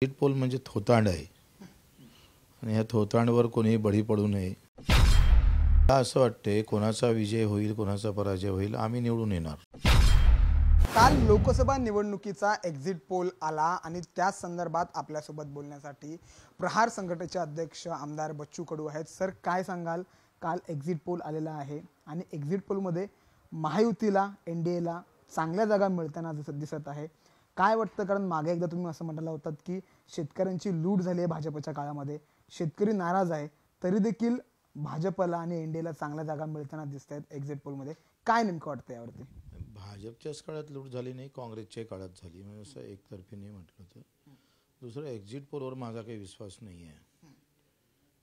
Exit poll म्हणजे थोतांड आहे आणि ह्या थोतांडवर कोणीही बळी पडू नये. मला असं वाटते कोणाचा विजय होईल कोणाचा पराजय होईल आम्ही निवडून येणार. काल लोकसभा निवडणुकीचा एक्झिट पोल आला आणि त्या संदर्भात आपल्यासोबत बोलण्यासाठी प्रहार संघटनेचे अध्यक्ष आमदार बच्चू कडू आहेत. सर, काय सांगाल? काल एक्झिट पोल आलेला आहे आणि एक्झिट पोलमध्ये महायुतीला एनडीएला चांगल्या जागा मिळताना दिसत आहे. काय वाटतं? कारण मागे एकदा तुम्ही असं म्हटलं होतात की शेतकऱ्यांची लूट झाली आहे भाजपच्या काळामध्ये, शेतकरी नाराज आहे, तरी देखील भाजपला आणि एनडीएला चांगल्या जागा मिळताना दिसत आहेत एक्झिट पोलमध्ये. काय नेमकं वाटतं यावरती? भाजपच्याच काळात लूट झाली नाही, काँग्रेसच्या काळात झाली, म्हणजे असं एकतर्फी नाही म्हटलं तर. दुसरं, एक्झिट पोलवर माझा काही विश्वास नाही आहे,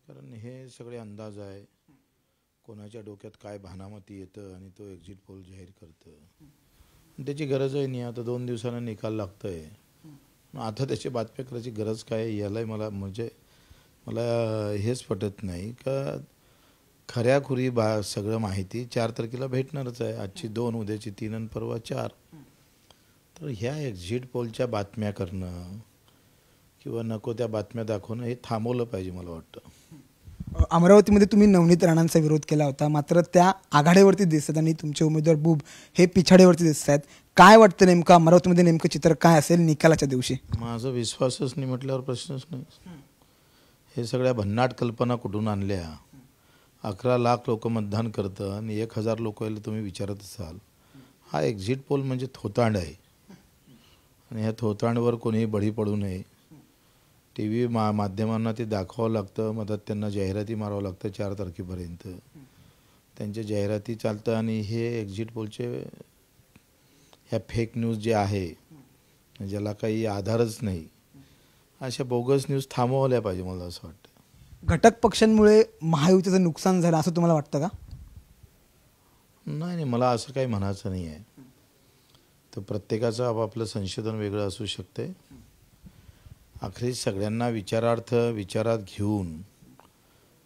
कारण हे सगळे अंदाज आहे. कोणाच्या डोक्यात काय भानामती येतं आणि तो एक्झिट पोल जाहीर करतं. त्याची गरजही नाही. आता 2 दिवसांना निकाल लागतोय, आता त्याची बातम्या करायची गरज काय? यालाही मला हेच पटत नाही का खऱ्याखुरी सगळं माहिती 4 तारखेला भेटणारच आहे. आजची 2, उद्याची 3 आणि परवा 4. तर ह्या एक्झिट पोलच्या बातम्या करणं किंवा नको त्या बातम्या दाखवणं हे थांबवलं पाहिजे मला वाटतं. अमरावतीमध्ये तुम्ही नवनीत राणांचा विरोध केला होता, मात्र त्या आघाडीवरती दिसतात आणि तुमचे उमेदवार बुब हे पिछाडीवरती दिसत आहेत. काय वाटतं नेमकं अमरावतीमध्ये नेमकं चित्र काय असेल निकालाच्या दिवशी? माझा विश्वासच नाही म्हटल्यावर प्रश्नच नाही. हे सगळ्या भन्नाट कल्पना कुठून आणल्या? 11 लाख लोक मतदान करतं आणि 1000 लोकांना तुम्ही विचारत असाल. हा एक्झिट पोल म्हणजे थोतांड आहे आणि ह्या थोतांडवर कोणीही बळी पडू नये. TV माध्यमांना ते दाखवावं लागतं, मधात त्यांना जाहिराती मारावं लागतं 4 तारखेपर्यंत. त्यांच्या जाहिराती चालतं आणि हे एक्झिट पोलचे ह्या फेक न्यूज जे आहे ज्याला काही आधारच नाही, अशा बोगस न्यूज थांबवल्या पाहिजे मला असं वाटतं. घटक पक्षांमुळे महायुतीचं नुकसान झालं असं तुम्हाला वाटतं का? नाही, मला असं काही म्हणायचं नाही आहे. तर प्रत्येकाचं आपापलं संशोधन वेगळं असू शकते. आखरी सगळ्यांना विचारात घेऊन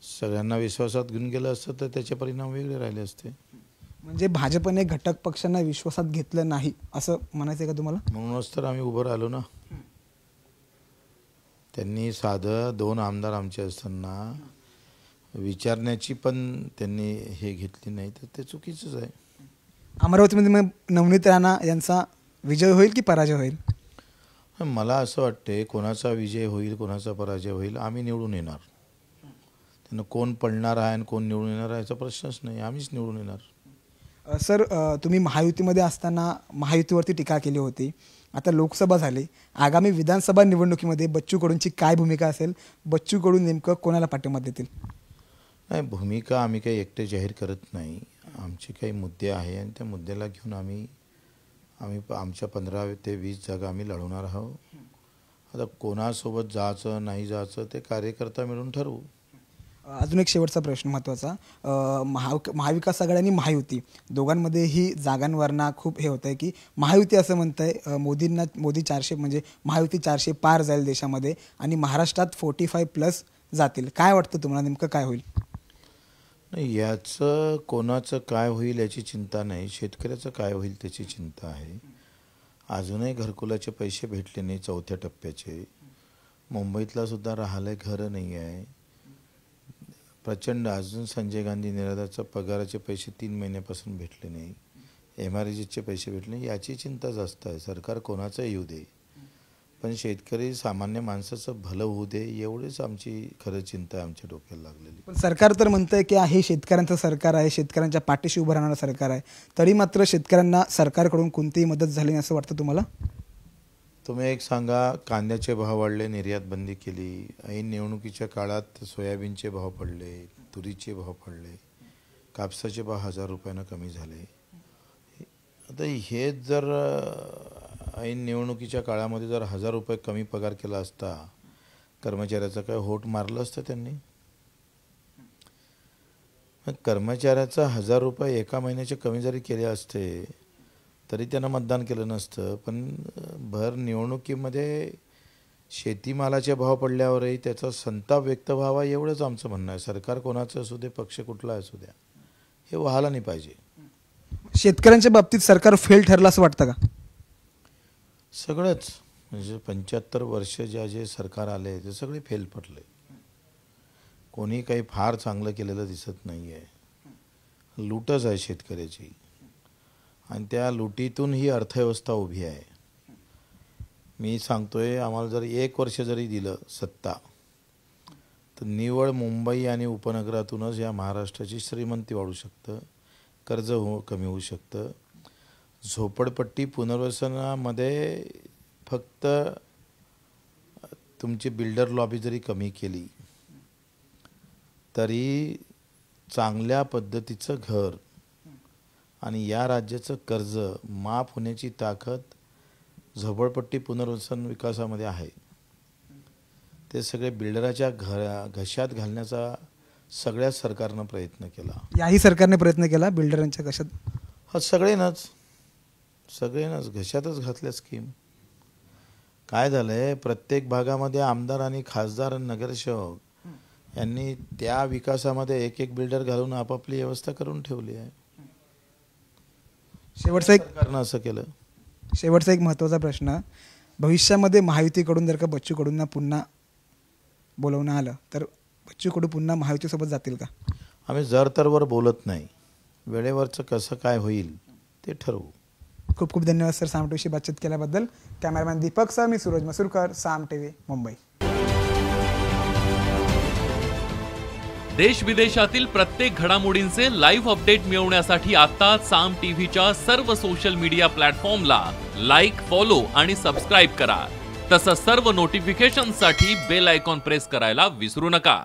सगळ्यांना विश्वासात घेऊन गेलं असतं तर त्याचे परिणाम वेगळे राहिले असते. म्हणजे भाजपने घटक पक्षांना विश्वासात घेतलं नाही असं म्हणायचं का तुम्हाला? म्हणूनच तर आम्ही उभं राहिलो ना. त्यांनी साधं 2 आमदार आमचे असताना विचारण्याची पण त्यांनी हे घेतली नाही, तर ते चुकीचंच आहे. अमरावतीमध्ये मग नवनीत राणा यांचा विजय होईल की पराजय होईल? मला असं वाटते कोणाचा विजय होईल कोणाचा पराजय होईल आम्ही निवडून येणार. त्यांना कोण पडणार आहे आणि कोण निवडून येणार आहे याचा प्रश्नच नाही, आम्हीच निवडून येणार. सर, तुम्ही महायुतीमध्ये असताना महायुतीवरती टीका केली होती. आता लोकसभा झाली, आगामी विधानसभा निवडणुकीमध्ये बच्चू कडूंची काय भूमिका असेल? बच्चू कडू नेमकं कोणाला पाठिंबा देतील? नाही, भूमिका आम्ही काही एकटे जाहीर करत नाही. आमचे काही मुद्दे आहे आणि त्या मुद्द्याला घेऊन आम्ही आमच्या 15 ते 20 जागा आम्ही लढवणार आहोत. आता कोणासोबत जायचं नाही जायचं ते कार्यकर्ता मिळून ठरवू. अजून एक शेवटचा प्रश्न महत्त्वाचा, महाविकास आघाडी आणि महायुती दोघांमध्येही जागांवरना खूप हे होतं आहे की महायुती असं म्हणत आहे मोदी 400 म्हणजे महायुती 400 पार जाईल देशामध्ये आणि महाराष्ट्रात 45+ जातील. काय वाटतं तुम्हाला नेमकं काय होईल? नाही, याचं कोणाचं काय होईल याची चिंता नाही, शेतकऱ्याचं काय होईल त्याची चिंता आहे. अजूनही घरकुलाचे पैसे भेटले नाही 4थ्या टप्प्याचे. मुंबईतला सुद्धा राहायला घरं नाही आहे. प्रचंड अजून संजय गांधी निराधारचा पगाराचे पैसे 3 महिन्यापासून भेटले नाही. MRGचे पैसे भेटले नाही, याची चिंता जास्त आहे. सरकार कोणाचं येऊ दे, पण शेतकरी सामान्य माणसाचं भलं होऊ दे एवढीच आमची खरं चिंता आहे आमच्या डोक्याला लागलेली. पण सरकार तर म्हणतंय की हे शेतकऱ्यांचं सरकार आहे, शेतकऱ्यांच्या पाठीशी उभं राहणारं सरकार आहे, तरी मात्र शेतकऱ्यांना सरकारकडून कोणतीही मदत झाली नाही असं वाटतं तुम्हाला? तुम्ही एक सांगा, कांद्याचे भाव वाढले, निर्यात बंदी केली, ऐन निवडणुकीच्या काळात सोयाबीनचे भाव पडले, तुरीचे भाव पडले, कापसाचे भाव 1000 रुपयानं कमी झाले. आता हे जर ऐन निवडणुकीच्या काळामध्ये जर 1000 रुपये कमी पगार केला असता, कर्मचाऱ्याचं काय होट मारलं असतं त्यांनी? कर्मचाऱ्याचा 1000 रुपये एका महिन्याचे कमी जरी केले असते तरी त्यांना मतदान केलं नसतं. पण भर निवडणुकीमध्ये शेतीमालाचे भाव पडल्यावरही त्याचा संताप व्यक्त व्हावा एवढंच आमचं म्हणणं आहे. सरकार कोणाचं असू दे, पक्ष कुठला असू द्या, हे व्हायला नाही पाहिजे. शेतकऱ्यांच्या बाबतीत सरकार फेल ठरलं असं वाटतं का? सगळंच म्हणजे 75 वर्ष जे सरकार आले ते सगळे फेल पडले. कोणी काही फार चांगलं केलेलं दिसत नाही आहे. लूटच आहे शेतकऱ्याची आणि त्या लुटीतून ही अर्थव्यवस्था उभी आहे. मी सांगतोय, आम्हाला जर 1 वर्ष जरी दिलं सत्ता, तर निव्वळ मुंबई आणि उपनगरातूनच या महाराष्ट्राची श्रीमंती वाढू शकतं, कर्ज कमी होऊ शकतं. झोपडपट्टी पुनर्वसनामध्ये फक्त तुमची बिल्डर लॉबी जरी कमी केली तरी चांगल्या पद्धतीचं घर आणि या राज्याचं कर्ज माफ होण्याची ताकद झोपडपट्टी पुनर्वसन विकासामध्ये आहे. ते सगळे बिल्डराच्या घशात घालण्याचा सगळ्या सरकारनं प्रयत्न केला. याही सरकारने प्रयत्न केला बिल्डरांच्या घशात. हा सगळेनच घशातच घातल्या स्कीम. काय झालंय, प्रत्येक भागामध्ये आमदार आणि खासदार आणि नगरसेवक यांनी त्या विकासामध्ये एक बिल्डर घालून आपापली व्यवस्था करून ठेवली आहे. सरकारनं असं केलं. शेवटचा एक महत्त्वाचा प्रश्न, भविष्यामध्ये महायुतीकडून जर का बच्चू कडूंना पुन्हा बोलवणं आलं तर बच्चू कडू पुन्हा महायुतीसोबत जातील का? आम्ही जर तरवर बोलत नाही. वेळेवरचं कसं काय होईल ते ठरवू. खूप खूप धन्यवाद सर साम टीव्हीशी बातचीत केल्याबद्दल. कॅमेरामॅन दीपक सर, मी सूरज मसूरकर, साम टीव्ही, मुंबई. देश विदेशातील प्रत्येक घडामोडींचे लाईव्ह अपडेट मिळवण्यासाठी आता साम टीव्हीच्या सर्व सोशल मीडिया प्लॅटफॉर्मला लाईक, फॉलो आणि सबस्क्राईब करा. तसंच सर्व नोटिफिकेशनसाठी बेल आयकॉन प्रेस करायला विसरू नका.